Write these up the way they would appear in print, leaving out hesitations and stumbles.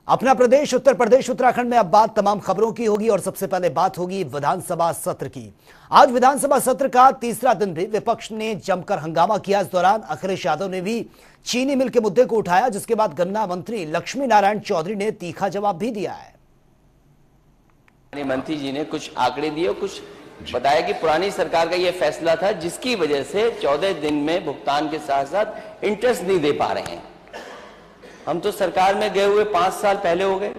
अपना प्रदेश उत्तर प्रदेश उत्तराखंड में अब बात तमाम खबरों की होगी और सबसे पहले बात होगी विधानसभा सत्र की। आज विधानसभा सत्र का तीसरा दिन भी विपक्ष ने जमकर हंगामा किया। इस दौरान अखिलेश यादव ने भी चीनी मिल के मुद्दे को उठाया, जिसके बाद गन्ना मंत्री लक्ष्मी नारायण चौधरी ने तीखा जवाब भी दिया है। मंत्री जी ने कुछ आंकड़े दिए, कुछ बताया कि पुरानी सरकार का यह फैसला था जिसकी वजह से 14 दिन में भुगतान के साथ साथ इंटरेस्ट नहीं दे पा रहे हैं। हम तो सरकार में गए हुए 5 साल पहले हो गए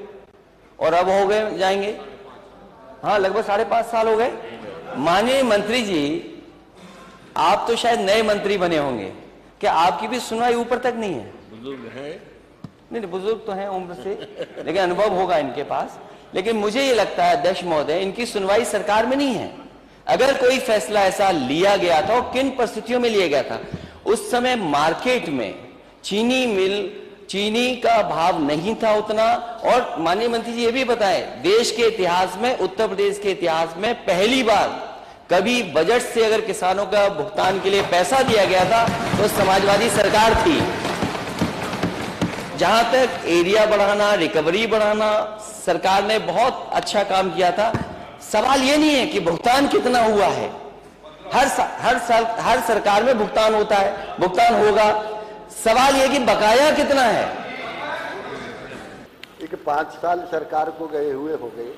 और अब हो गए जाएंगे, हाँ लगभग 5.5 साल हो गए। माननीय मंत्री जी, आप तो शायद नए मंत्री बने होंगे, क्या आपकी भी सुनवाई ऊपर तक नहीं है? बुजुर्ग है नहीं, बुजुर्ग तो हैं उम्र से, लेकिन अनुभव होगा इनके पास। लेकिन मुझे ये लगता है अध्यक्ष महोदय, इनकी सुनवाई सरकार में नहीं है। अगर कोई फैसला ऐसा लिया गया था और किन परिस्थितियों में लिया गया था, उस समय मार्केट में चीनी का भाव नहीं था उतना। और माननीय मंत्री जी ये भी बताएं, देश के इतिहास में, उत्तर प्रदेश के इतिहास में पहली बार कभी बजट से अगर किसानों का भुगतान के लिए पैसा दिया गया था तो समाजवादी सरकार थी। जहां तक एरिया बढ़ाना, रिकवरी बढ़ाना, सरकार ने बहुत अच्छा काम किया था। सवाल ये नहीं है कि भुगतान कितना हुआ है, हर सरकार में भुगतान होता है, भुगतान होगा। सवाल यह कि बकाया कितना है। एक 5 साल सरकार को गए हुए हो गए।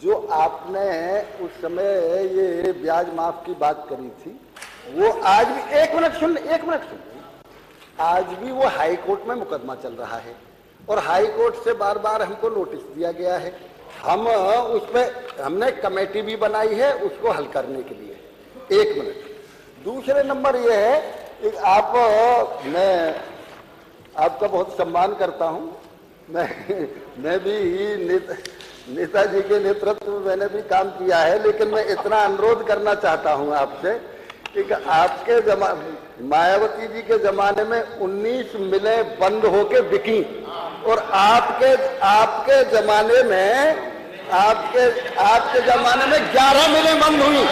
जो आपने उस समय ये ब्याज माफ की बात करी थी, वो आज भी एक मिनट सुन, आज भी वो हाई कोर्ट में मुकदमा चल रहा है और हाई कोर्ट से बार बार हमको नोटिस दिया गया है। हम उस पर हमने कमेटी भी बनाई है उसको हल करने के लिए। 1 मिनट। दूसरे नंबर ये है, मैं आपका बहुत सम्मान करता हूं। मैं भी नेताजी के नेतृत्व में मैंने भी काम किया है, लेकिन मैं इतना अनुरोध करना चाहता हूं आपसे कि आपके मायावती जी के जमाने में 19 मिलें बंद होके बिकी और आपके जमाने में 11 मिलें बंद हुई।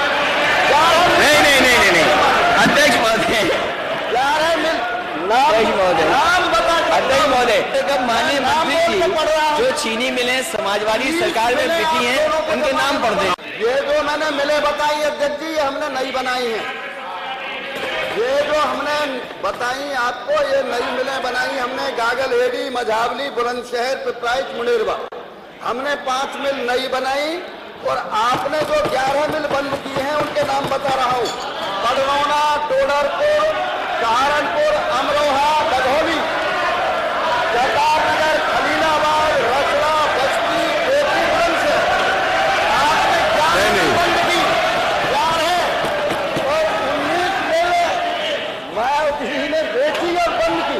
नहीं अध्यक्ष महोदय, 11 मिल अध्यक्ष महोदय, माननीय मंत्री जी जो चीनी मिलें समाजवादी सरकार में बिकी हैं उनके नाम पढ़ दें। ये जो मैंने मिलें बताई अध्यक्ष जी, ये हमने नई बनाई हैं। ये जो हमने बताई आपको, ये नई मिलें बनाई हमने। गागलहेड़ी, मझावली, बुलंदशहर, पिपराइच, मुनेरवा, हमने 5 मिल नई बनाई और आपने जो 11 मिल बंद किए हैं उनके नाम बता रहा हूं। बड़रौना, टोडरपुर, सहारनपुर, अमरोहा, भदोही, प्रतापनगर, खलीलाबाद, रसड़ा, बस्ती, बेतीगंज से आपने 11 मिल बंद की। 11 और 19 मिल मायावती ने बेची और बंद की।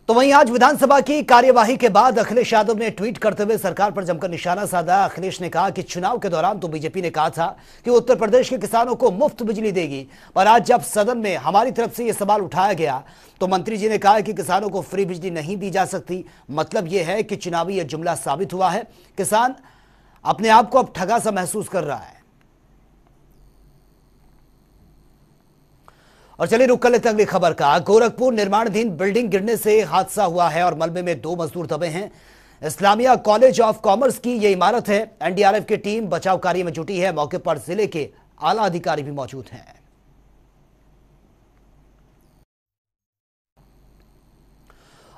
तो वहीं आज विधानसभा की कार्यवाही के बाद अखिलेश यादव ने ट्वीट करते हुए सरकार पर जमकर निशाना साधा। अखिलेश ने कहा कि चुनाव के दौरान तो बीजेपी ने कहा था कि उत्तर प्रदेश के किसानों को मुफ्त बिजली देगी, पर आज जब सदन में हमारी तरफ से यह सवाल उठाया गया तो मंत्री जी ने कहा कि किसानों को फ्री बिजली नहीं दी जा सकती। मतलब यह है कि चुनावी यह जुमला साबित हुआ है। किसान अपने आप को अब ठगा सा महसूस कर रहा है। और चलिए रुक कर लेते हैं अगली खबर का। गोरखपुर निर्माणाधीन बिल्डिंग गिरने से हादसा हुआ है और मलबे में 2 मजदूर दबे हैं। इस्लामिया कॉलेज ऑफ कॉमर्स की यह इमारत है। एनडीआरएफ की टीम बचाव कार्य में जुटी है। मौके पर जिले के आला अधिकारी भी मौजूद हैं।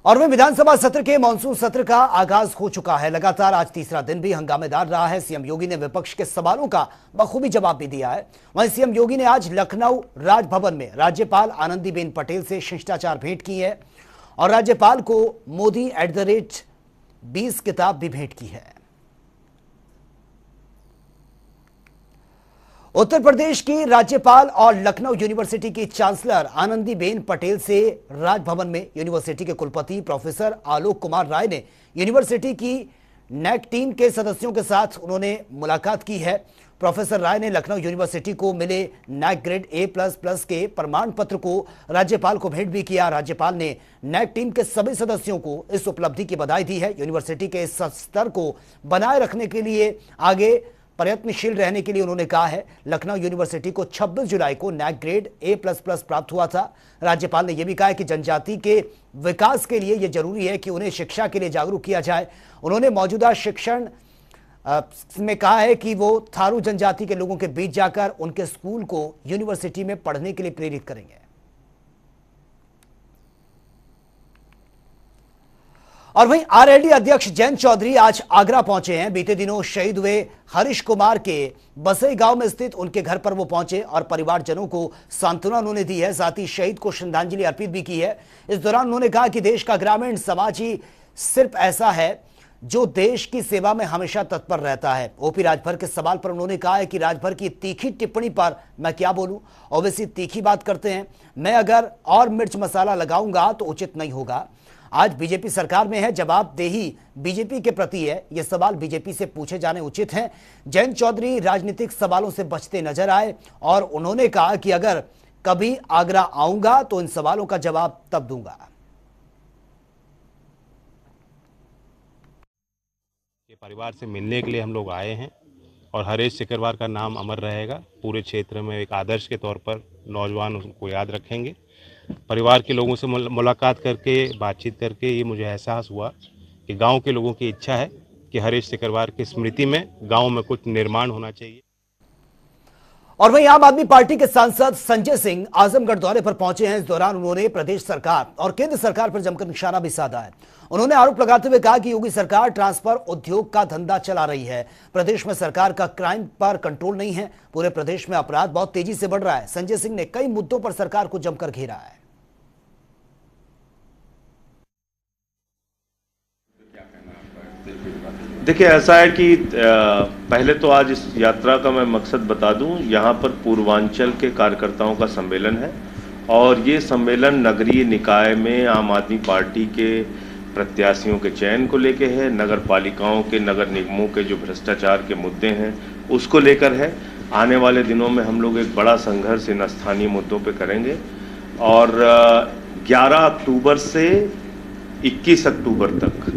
और वहीं विधानसभा सत्र के मानसून सत्र का आगाज हो चुका है। लगातार आज तीसरा दिन भी हंगामेदार रहा है। सीएम योगी ने विपक्ष के सवालों का बखूबी जवाब भी दिया है। वहीं सीएम योगी ने आज लखनऊ राजभवन में राज्यपाल आनंदीबेन पटेल से शिष्टाचार भेंट की है और राज्यपाल को मोदी @20 किताब भी भेंट की है। उत्तर प्रदेश की राज्यपाल और लखनऊ यूनिवर्सिटी की चांसलर आनंदीबेन पटेल से राजभवन में यूनिवर्सिटी के कुलपति प्रोफेसर आलोक कुमार राय ने यूनिवर्सिटी की नैक टीम के सदस्यों के साथ उन्होंने मुलाकात की है। प्रोफेसर राय ने लखनऊ यूनिवर्सिटी को मिले नैक ग्रेड A++ के प्रमाण पत्र को राज्यपाल को भेंट भी किया। राज्यपाल ने नैक टीम के सभी सदस्यों को इस उपलब्धि की बधाई दी है। यूनिवर्सिटी के इस स्तर को बनाए रखने के लिए आगे प्रयत्नशील रहने के लिए उन्होंने कहा है। लखनऊ यूनिवर्सिटी को 26 जुलाई को नैक ग्रेड A++ प्राप्त हुआ था। राज्यपाल ने यह भी कहा कि जनजाति के विकास के लिए यह जरूरी है कि उन्हें शिक्षा के लिए जागरूक किया जाए। उन्होंने मौजूदा शिक्षण में कहा है कि वो थारू जनजाति के लोगों के बीच जाकर उनके स्कूल को यूनिवर्सिटी में पढ़ने के लिए प्रेरित करेंगे। और वहीं आरएलडी अध्यक्ष जयंत चौधरी आज आगरा पहुंचे हैं। बीते दिनों शहीद हुए हरीश कुमार के बसई गांव में स्थित उनके घर पर वो पहुंचे और परिवारजनों को सांत्वना उन्होंने दी है, साथ ही शहीद को श्रद्धांजलि अर्पित भी की है। इस दौरान उन्होंने कहा कि देश का ग्रामीण समाज ही सिर्फ ऐसा है जो देश की सेवा में हमेशा तत्पर रहता है। ओपी राजभर के सवाल पर उन्होंने कहा है कि राजभर की तीखी टिप्पणी पर मैं क्या बोलूं, ओवैसी तीखी बात करते हैं, मैं अगर और मिर्च मसाला लगाऊंगा तो उचित नहीं होगा। आज बीजेपी सरकार में है, जवाबदेही बीजेपी के प्रति है, ये सवाल बीजेपी से पूछे जाने उचित हैं। जयंत चौधरी राजनीतिक सवालों से बचते नजर आए और उन्होंने कहा कि अगर कभी आगरा आऊंगा तो इन सवालों का जवाब तब दूंगा। परिवार से मिलने के लिए हम लोग आए हैं और हरीश सिकरवार का नाम अमर रहेगा। पूरे क्षेत्र में एक आदर्श के तौर पर नौजवान उसको याद रखेंगे। परिवार के लोगों से मुलाकात करके, बातचीत करके ये मुझे एहसास हुआ कि गांव के लोगों की इच्छा है कि हरीश सिकरवार की स्मृति में गांव में कुछ निर्माण होना चाहिए। और वहीं आम आदमी पार्टी के सांसद संजय सिंह आजमगढ़ दौरे पर पहुंचे हैं। इस दौरान उन्होंने प्रदेश सरकार और केंद्र सरकार पर जमकर निशाना भी साधा है। उन्होंने आरोप लगाते हुए कहा कि योगी सरकार ट्रांसफर उद्योग का धंधा चला रही है। प्रदेश में सरकार का क्राइम पर कंट्रोल नहीं है, पूरे प्रदेश में अपराध बहुत तेजी से बढ़ रहा है। संजय सिंह ने कई मुद्दों पर सरकार को जमकर घेरा है। देखिए, ऐसा है कि पहले तो आज इस यात्रा का मैं मकसद बता दूं। यहाँ पर पूर्वांचल के कार्यकर्ताओं का सम्मेलन है और ये सम्मेलन नगरीय निकाय में आम आदमी पार्टी के प्रत्याशियों के चयन को लेके है, नगर पालिकाओं के, नगर निगमों के जो भ्रष्टाचार के मुद्दे हैं उसको लेकर है। आने वाले दिनों में हम लोग एक बड़ा संघर्ष इन स्थानीय मुद्दों पे करेंगे और 11 अक्टूबर से 21 अक्टूबर तक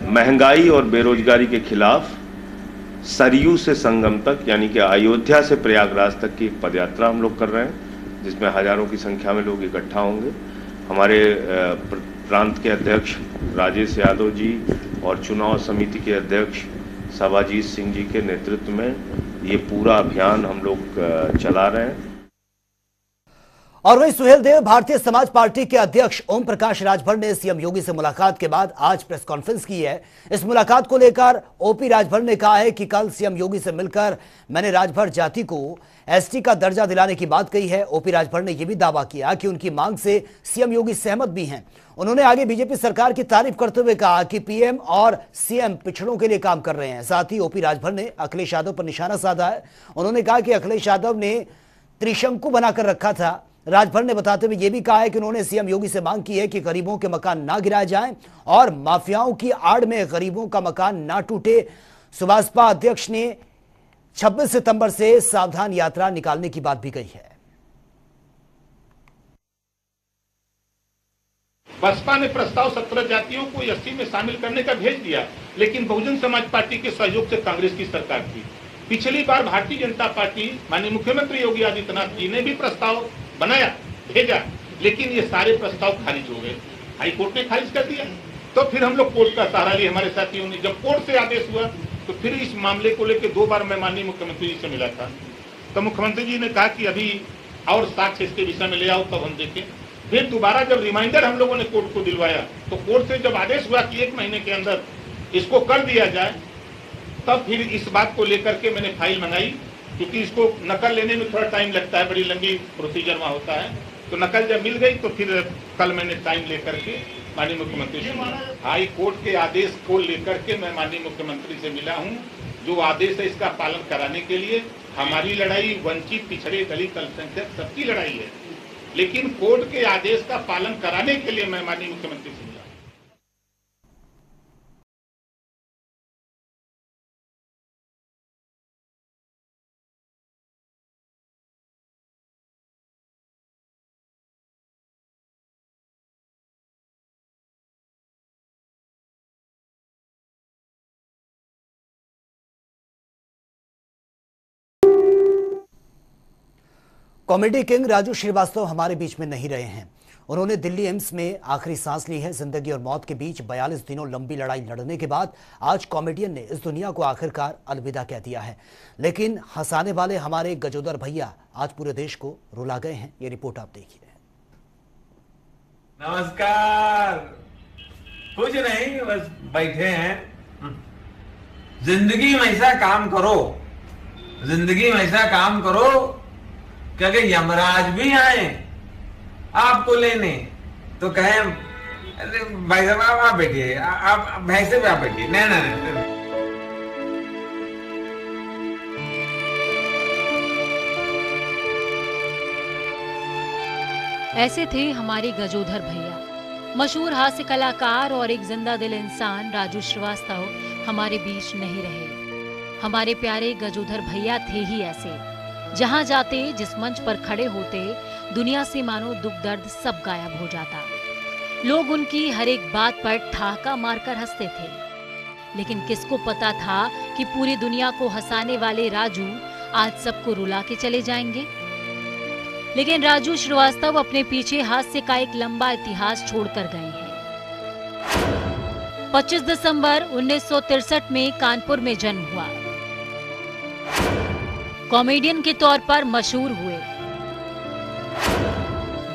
महंगाई और बेरोजगारी के खिलाफ सरयू से संगम तक, यानी कि अयोध्या से प्रयागराज तक की एक पदयात्रा हम लोग कर रहे हैं, जिसमें हजारों की संख्या में लोग इकट्ठा होंगे। हमारे प्रांत के अध्यक्ष राजेश यादव जी और चुनाव समिति के अध्यक्ष सभाजीत सिंह जी के नेतृत्व में ये पूरा अभियान हम लोग चला रहे हैं। और वहीं सुहेल देव भारतीय समाज पार्टी के अध्यक्ष ओम प्रकाश राजभर ने सीएम योगी से मुलाकात के बाद आज प्रेस कॉन्फ्रेंस की है। इस मुलाकात को लेकर ओपी राजभर ने कहा है कि कल सीएम योगी से मिलकर मैंने राजभर जाति को एसटी का दर्जा दिलाने की बात कही है। ओपी राजभर ने यह भी दावा किया कि उनकी मांग से सीएम योगी सहमत भी हैं। उन्होंने आगे बीजेपी सरकार की तारीफ करते हुए कहा कि पीएम और सीएम पिछड़ों के लिए काम कर रहे हैं। साथ ही ओपी राजभर ने अखिलेश यादव पर निशाना साधा है। उन्होंने कहा कि अखिलेश यादव ने त्रिशंकु बनाकर रखा था। राजभर ने बताते हुए यह भी कहा है कि उन्होंने सीएम योगी से मांग की है कि गरीबों के मकान ना गिराए जाएं और माफियाओं की आड़ में गरीबों का मकान ना टूटे। सुभाषपा अध्यक्ष ने 26 सितंबर से सावधान यात्रा निकालने की बात भी कही है। बसपा ने प्रस्ताव 17 जातियों को एसटी में शामिल करने का भेज दिया, लेकिन बहुजन समाज पार्टी के सहयोग से कांग्रेस की सरकार थी। पिछली बार भारतीय जनता पार्टी माननीय मुख्यमंत्री योगी आदित्यनाथ जी ने भी प्रस्ताव बनाया, भेजा, लेकिन ये सारे प्रस्ताव खारिज हो गए। हाई कोर्ट ने खारिज कर दिया। तो फिर हम लोग कोर्ट का सहारा लिए। हमारे साथियों ने जब कोर्ट से आदेश हुआ तो फिर इस मामले को लेकर 2 बार मैं माननीय मुख्यमंत्री जी से मिला था। तो मुख्यमंत्री जी ने कहा कि अभी और साक्ष्य इसके विषय में ले आओ, तब हम देखें। फिर दोबारा जब रिमाइंडर हम लोगों ने कोर्ट को दिलवाया तो कोर्ट से जब आदेश हुआ कि 1 महीने के अंदर इसको कर दिया जाए, तब फिर इस बात को लेकर के मैंने फाइल मंगाई, क्योंकि इसको नकल लेने में थोड़ा टाइम लगता है, बड़ी लंबी प्रोसीजर वहाँ होता है। तो नकल जब मिल गई तो फिर कल मैंने टाइम लेकर के माननीय मुख्यमंत्री से मिला। हाई कोर्ट के आदेश को लेकर के मैं माननीय मुख्यमंत्री से मिला हूँ। जो आदेश है इसका पालन कराने के लिए हमारी लड़ाई वंचित, पिछड़े, दलित, अल्पसंख्यक सबकी लड़ाई है, लेकिन कोर्ट के आदेश का पालन कराने के लिए मैं माननीय मुख्यमंत्री से कॉमेडी किंग राजू श्रीवास्तव हमारे बीच में नहीं रहे हैं। उन्होंने दिल्ली एम्स में आखिरी सांस ली है। जिंदगी और मौत के बीच 42 दिनों लंबी लड़ाई लड़ने के बाद आज कॉमेडियन ने इस दुनिया को आखिरकार अलविदा कह दिया है। लेकिन हंसाने वाले हमारे गजोदर भैया आज पूरे देश को रुला गए हैं। ये रिपोर्ट आप देखिए। नमस्कार। कुछ नहीं, बस बैठे हैं। जिंदगी में ऐसा काम करो, जिंदगी में ऐसा काम करो कि अगर यमराज भी आए आपको लेने तो कहें अरे भाई साहब आप बैठिए, आप भैंसे पे आप बैठिए। नहीं नहीं नहीं। ऐसे थे हमारे गजोधर भैया। मशहूर हास्य कलाकार और एक जिंदा दिल इंसान राजू श्रीवास्तव हमारे बीच नहीं रहे। हमारे प्यारे गजोधर भैया थे ही ऐसे, जहां जाते, जिस मंच पर खड़े होते, दुनिया से मानो दुख दर्द सब गायब हो जाता। लोग उनकी हर एक बात पर ठहाका मारकर हंसते थे, लेकिन किसको पता था कि पूरी दुनिया को हंसाने वाले राजू आज सबको रुला के चले जाएंगे। लेकिन राजू श्रीवास्तव अपने पीछे हास्य का एक लंबा इतिहास छोड़कर गए हैं। 25 दिसंबर 1963 में कानपुर में जन्म हुआ। कॉमेडियन के तौर पर मशहूर हुए।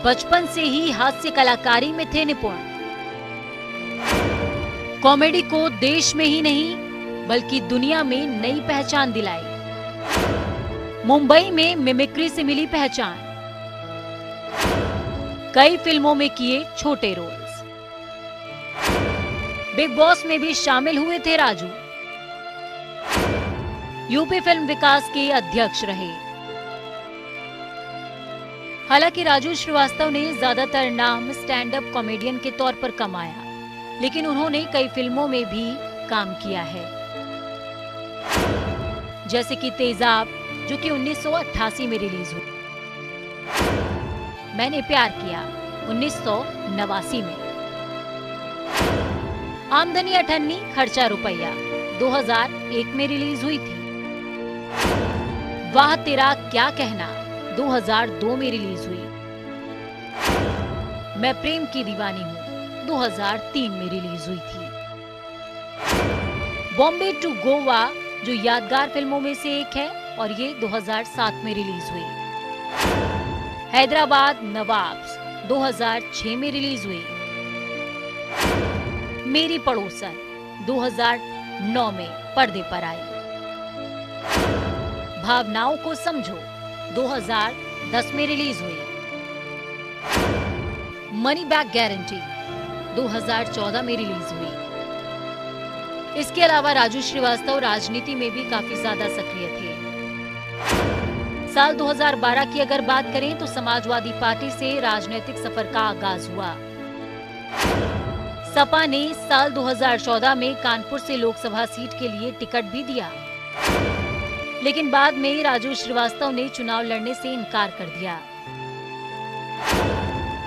बचपन से ही हास्य कलाकारी में थे निपुण। कॉमेडी को देश में ही नहीं बल्कि दुनिया में नई पहचान दिलाई। मुंबई में मिमिक्री से मिली पहचान। कई फिल्मों में किए छोटे रोल्स। बिग बॉस में भी शामिल हुए थे राजू। यूपी फिल्म विकास के अध्यक्ष रहे। हालांकि राजू श्रीवास्तव ने ज्यादातर नाम स्टैंड अप कॉमेडियन के तौर पर कमाया, लेकिन उन्होंने कई फिल्मों में भी काम किया है, जैसे कि तेजाब, जो कि 1988 में रिलीज हुई। मैंने प्यार किया 1989 में। आमदनी अठन्नी खर्चा रुपया 2001 में रिलीज हुई थी। वाह तेरा क्या कहना 2002 में रिलीज हुई। मैं प्रेम की दीवानी हूँ 2003 में रिलीज हुई थी। बॉम्बे टू गोवा जो यादगार फिल्मों में से एक है और ये 2007 में रिलीज हुई। हैदराबाद नवाब्स 2006 में रिलीज हुई। मेरी पड़ोसन 2009 में पर्दे पर आई। भावनाओं को समझो 2010 में रिलीज हुई। मनी बैक गारंटी 2014 में रिलीज हुई। इसके अलावा राजू श्रीवास्तव राजनीति में भी काफी ज्यादा सक्रिय थे। साल 2012 की अगर बात करें तो समाजवादी पार्टी से राजनीतिक सफर का आगाज हुआ। सपा ने साल 2014 में कानपुर से लोकसभा सीट के लिए टिकट भी दिया, लेकिन बाद में राजू श्रीवास्तव ने चुनाव लड़ने से इनकार कर दिया।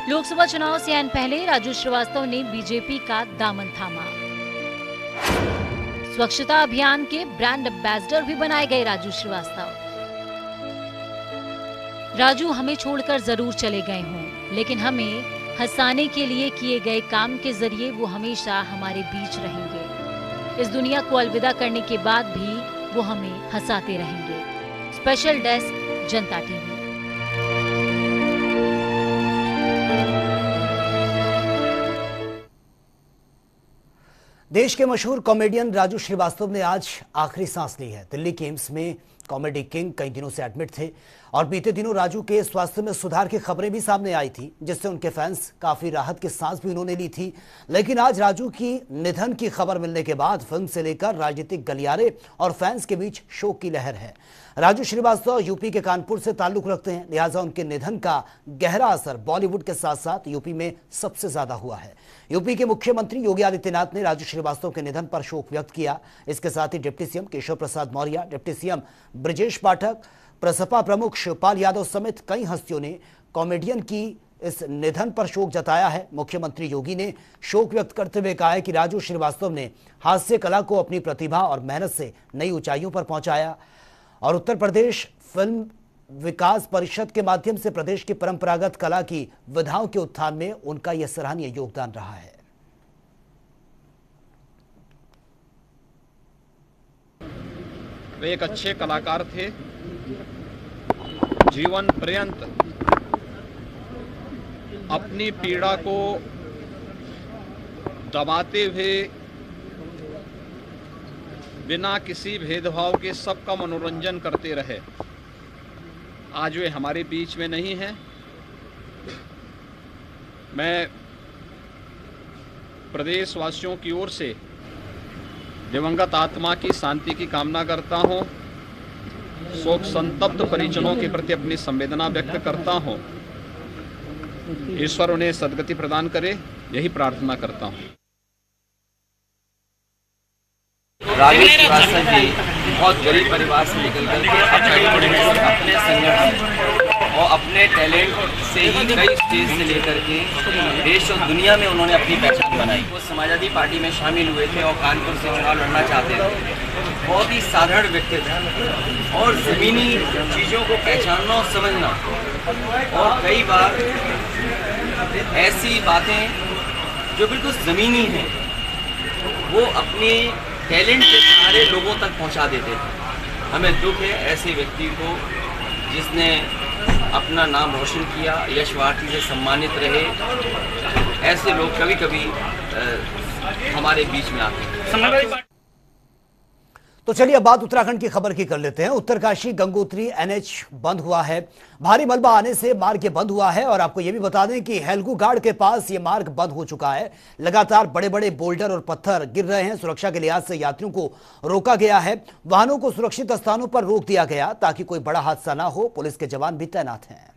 लोकसभा चुनाव से आने पहले राजू श्रीवास्तव ने बीजेपी का दामन थामा। स्वच्छता अभियान के ब्रांड एम्बेसडर भी बनाए गए राजू श्रीवास्तव। राजू हमें छोड़कर जरूर चले गए हों, लेकिन हमें हंसाने के लिए किए गए काम के जरिए वो हमेशा हमारे बीच रहेंगे। इस दुनिया को अलविदा करने के बाद भी वो हमें हंसाते रहेंगे। स्पेशल डेस्क, जनता टीवी। देश के मशहूर कॉमेडियन राजू श्रीवास्तव ने आज आखिरी सांस ली है। दिल्ली के एम्स में कॉमेडी किंग कई दिनों से एडमिट थे और बीते दिनों राजू के स्वास्थ्य में सुधार की खबरें भी सामने आई थी, जिससे उनके फैंस काफी राहत की सांस भी उन्होंने ली थी। लेकिन आज राजू की निधन की खबर मिलने के बाद फिल्म से लेकर राजनीतिक गलियारे और फैंस के बीच शोक की लहर है। राजू श्रीवास्तव यूपी के कानपुर से ताल्लुक रखते हैं, लिहाजा उनके निधन का गहरा असर बॉलीवुड के साथ साथ यूपी में सबसे ज्यादा हुआ है। यूपी के मुख्यमंत्री योगी आदित्यनाथ ने राजू श्रीवास्तव के निधन पर शोक व्यक्त किया। इसके साथ ही deputy CM Keshav Prasad Maurya, deputy CM Brajesh Pathak, Prasapa प्रमुख शिवपाल यादव समेत कई हस्तियों ने कॉमेडियन की इस निधन पर शोक जताया है। मुख्यमंत्री योगी ने शोक व्यक्त करते हुए कहा है कि राजू श्रीवास्तव ने हास्य कला को अपनी प्रतिभा और मेहनत से नई ऊंचाइयों पर पहुंचाया और उत्तर प्रदेश फिल्म विकास परिषद के माध्यम से प्रदेश की परंपरागत कला की विधाओं के उत्थान में उनका यह सराहनीय योगदान रहा है। वे एक अच्छे कलाकार थे। जीवन पर्यंत अपनी पीड़ा को दबाते हुए बिना किसी भेदभाव के सबका मनोरंजन करते रहे। आज वे हमारे बीच में नहीं हैं। मैं प्रदेशवासियों की ओर से दिवंगत आत्मा की शांति की कामना करता हूं। शोक संतप्त परिजनों के प्रति अपनी संवेदना व्यक्त करता हूं। ईश्वर उन्हें सद्गति प्रदान करे, यही प्रार्थना करता हूं। राजू श्रीवास्तव जी बहुत गरीब परिवार से निकल करके अपने संगठन और अपने टैलेंट से ही कई स्टेज से लेकर के देश और दुनिया में उन्होंने अपनी पहचान बनाई। वो समाजवादी पार्टी में शामिल हुए थे और कानपुर से चुनाव लड़ना चाहते थे। बहुत ही साधारण व्यक्ति थे और ज़मीनी चीज़ों को पहचानना और समझना, और कई बार ऐसी बातें जो बिल्कुल ज़मीनी हैं वो अपने टैलेंट के सहारे लोगों तक पहुंचा देते थे। हमें दुख है ऐसे व्यक्ति को जिसने अपना नाम रोशन किया, यशवार्थी से सम्मानित रहे। ऐसे लोग कभी कभी हमारे बीच में आते हैं। तो चलिए अब बात उत्तराखंड की खबर की कर लेते हैं। उत्तरकाशी गंगोत्री एनएच बंद हुआ है। भारी मलबा आने से मार्ग बंद हुआ है और आपको यह भी बता दें कि हेलगू घाट के पास यह मार्ग बंद हो चुका है। लगातार बड़े बड़े बोल्डर और पत्थर गिर रहे हैं। सुरक्षा के लिहाज से यात्रियों को रोका गया है। वाहनों को सुरक्षित स्थानों पर रोक दिया गया ताकि कोई बड़ा हादसा ना हो। पुलिस के जवान भी तैनात हैं।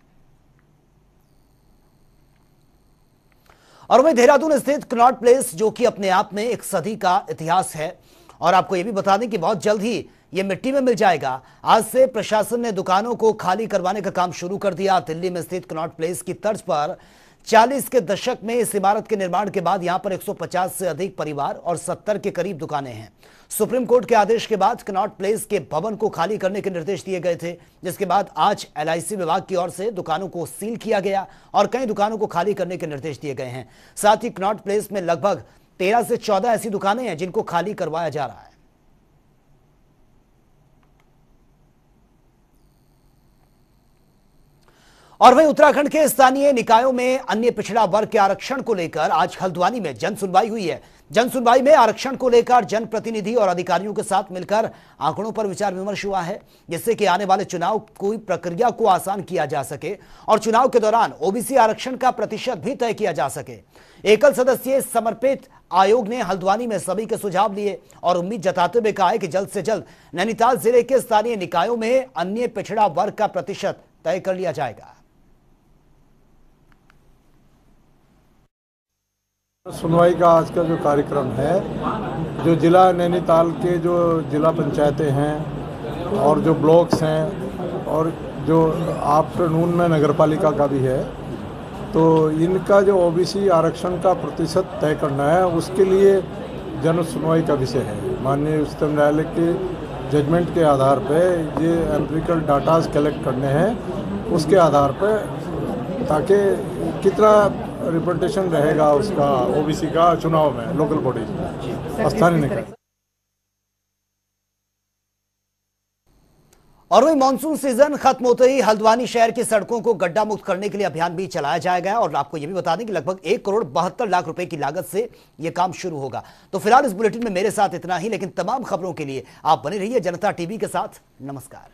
और वहीं देहरादून स्थित कनॉट प्लेस, जो कि अपने आप में एक सदी का इतिहास है, और आपको यह भी बता दें कि बहुत जल्द ही यह मिट्टी में मिल जाएगा। आज से प्रशासन ने दुकानों को खाली करवाने का काम शुरू कर दिया। दिल्ली में स्थित कनॉट प्लेस की तर्ज पर 40 के दशक में इस इमारत के निर्माण के बाद यहां पर 150 से अधिक परिवार और 70 के करीब दुकानें हैं। सुप्रीम कोर्ट के आदेश के बाद कनॉट प्लेस के भवन को खाली करने के निर्देश दिए गए थे, जिसके बाद आज LIC विभाग की ओर से दुकानों को सील किया गया और कई दुकानों को खाली करने के निर्देश दिए गए हैं। साथ ही कनॉट प्लेस में लगभग 13 से 14 ऐसी दुकानें हैं जिनको खाली करवाया जा रहा है। और वहीं उत्तराखंड के स्थानीय निकायों में अन्य पिछड़ा वर्ग के आरक्षण को लेकर आज हल्द्वानी में जन सुनवाई हुई है। जन सुनवाई में आरक्षण को लेकर जनप्रतिनिधि और अधिकारियों के साथ मिलकर आंकड़ों पर विचार विमर्श हुआ है, जिससे कि आने वाले चुनाव की प्रक्रिया को आसान किया जा सके और चुनाव के दौरान OBC आरक्षण का प्रतिशत भी तय किया जा सके। एकल सदस्यीय समर्पित आयोग ने हल्द्वानी में सभी के सुझाव लिए और उम्मीद जताते हुए कहा है कि जल्द से जल्द नैनीताल जिले के स्थानीय निकायों में अन्य पिछड़ा वर्ग का प्रतिशत तय कर लिया जाएगा। सुनवाई का आज का जो कार्यक्रम है, जो जिला नैनीताल के जो जिला पंचायतें हैं और जो ब्लॉक्स हैं और जो आफ्टरनून में नगरपालिका का भी है, तो इनका जो OBC आरक्षण का प्रतिशत तय करना है, उसके लिए जन सुनवाई का विषय है। माननीय उच्चतम न्यायालय के जजमेंट के आधार पर ये एम्पिरिकल डाटाज कलेक्ट करने हैं, उसके आधार पर ताकि कितना रिप्रेजेंटेशन रहेगा उसका OBC का चुनाव में लोकल बॉडी स्थानीय निकाय। और वही मानसून सीजन खत्म होते ही हल्द्वानी शहर की सड़कों को गड्ढा मुक्त करने के लिए अभियान भी चलाया जाएगा और आपको यह भी बता दें कि लगभग 1 करोड़ 72 लाख रुपए की लागत से यह काम शुरू होगा। तो फिलहाल इस बुलेटिन में मेरे साथ इतना ही, लेकिन तमाम खबरों के लिए आप बने रहिए जनता टीवी के साथ। नमस्कार।